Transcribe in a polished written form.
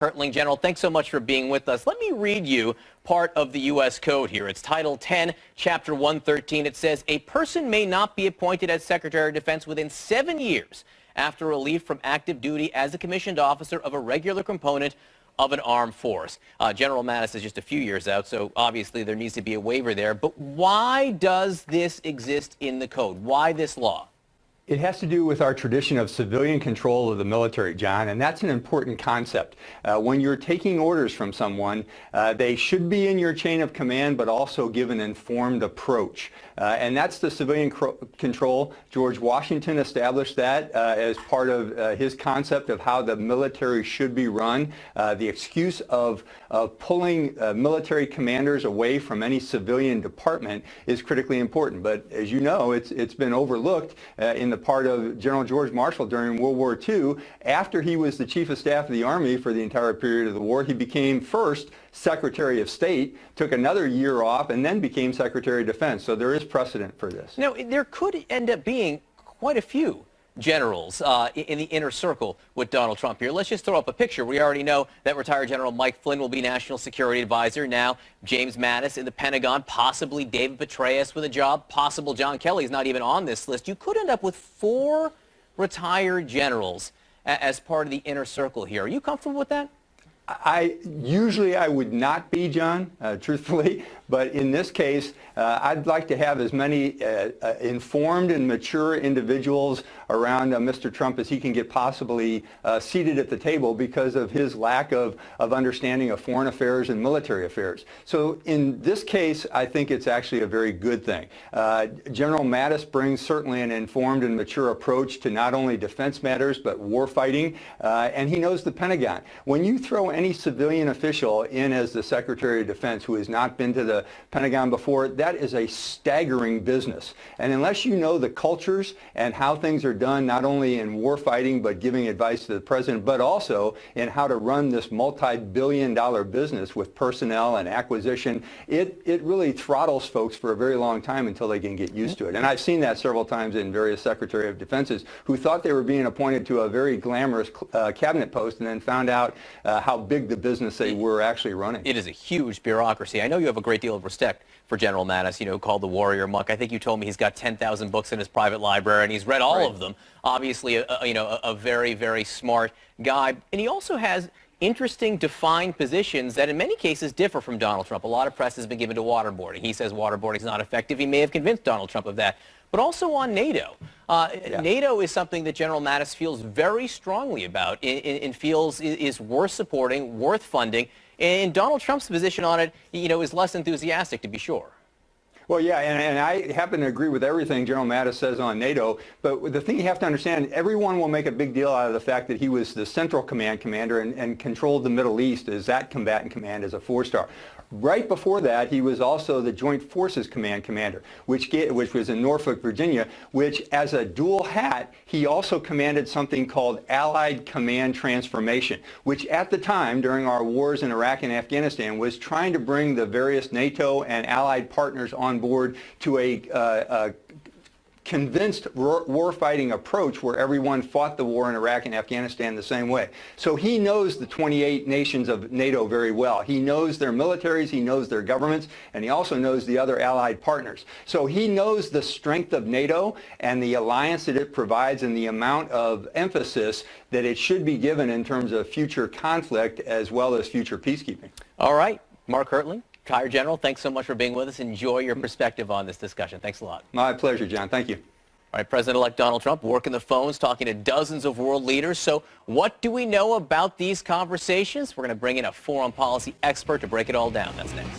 Hertling, General, thanks so much for being with us. Let me read you part of the U.S. Code here. It's Title 10, Chapter 113. It says, a person may not be appointed as Secretary of Defense within 7 years after relief from active duty as a commissioned officer of a regular component of an armed force. General Mattis is just a few years out, so obviously there needs to be a waiver there. But why does this exist in the Code? Why this law? It has to do with our tradition of civilian control of the military, John, and that's an important concept. When you're taking orders from someone, they should be in your chain of command, but also give an informed approach. And that's the civilian control. George Washington established that as part of his concept of how the military should be run. The excuse of pulling military commanders away from any civilian department is critically important. But as you know, it's been overlooked in the part of General George Marshall during World War II. After he was the Chief of Staff of the Army for the entire period of the war, he became first Secretary of State, took another year off, and then became Secretary of Defense. So there is precedent for this. Now, there could end up being quite a few generals in the inner circle with Donald Trump here. Let's just throw up a picture. We already know that retired General Mike Flynn will be National Security Advisor. Now, James Mattis in the Pentagon, possibly David Petraeus with a job, possible John Kelly is not even on this list. You could end up with 4 retired generals as part of the inner circle here. Are you comfortable with that? Usually I would not be, John, truthfully, but in this case, I'd like to have as many informed and mature individuals around Mr. Trump as he can get possibly seated at the table because of his lack of understanding of foreign affairs and military affairs. So in this case, I think it's actually a very good thing. General Mattis brings certainly an informed and mature approach to not only defense matters, but war fighting, and he knows the Pentagon. When you throw any civilian official in as the Secretary of Defense who has not been to the Pentagon before, that is a staggering business. And unless you know the cultures and how things are done, not only in war fighting, but giving advice to the president, but also in how to run this multi-billion-dollar business with personnel and acquisition, it really throttles folks for a very long time until they can get used to it. And I've seen that several times in various Secretary of Defenses who thought they were being appointed to a very glamorous cabinet post and then found out how big the business they were actually running. It is a huge bureaucracy. I know you have a great deal of respect for General Mattis, called the Warrior Monk. I think you told me he's got 10,000 books in his private library, and he's read all of them. Obviously, a very, very smart guy. And he also has interesting defined positions that in many cases differ from Donald Trump. A lot of press has been given to waterboarding. He says waterboarding is not effective. He may have convinced Donald Trump of that. But also on NATO. NATO is something that General Mattis feels very strongly about and feels is worth supporting, worth funding. And Donald Trump's position on it, is less enthusiastic, to be sure. Well, yeah, and I happen to agree with everything General Mattis says on NATO, but the thing you have to understand, everyone will make a big deal out of the fact that he was the Central Command commander and controlled the Middle East as that combatant command as a 4-star. Right before that, he was also the Joint Forces Command commander, which was in Norfolk, Virginia, which as a dual hat, he also commanded something called Allied Command Transformation, which at the time, during our wars in Iraq and Afghanistan, was trying to bring the various NATO and Allied partners on board to a convinced war-fighting approach where everyone fought the war in Iraq and Afghanistan the same way. So he knows the 28 nations of NATO very well. He knows their militaries, he knows their governments, and he also knows the other allied partners. So he knows the strength of NATO and the alliance that it provides and the amount of emphasis that it should be given in terms of future conflict as well as future peacekeeping. All right, Mark Hertling, retired General, thanks so much for being with us. Enjoy your perspective on this discussion. Thanks a lot. My pleasure, John. Thank you. All right, President-elect Donald Trump working the phones, talking to dozens of world leaders. So what do we know about these conversations? We're going to bring in a foreign policy expert to break it all down. That's next.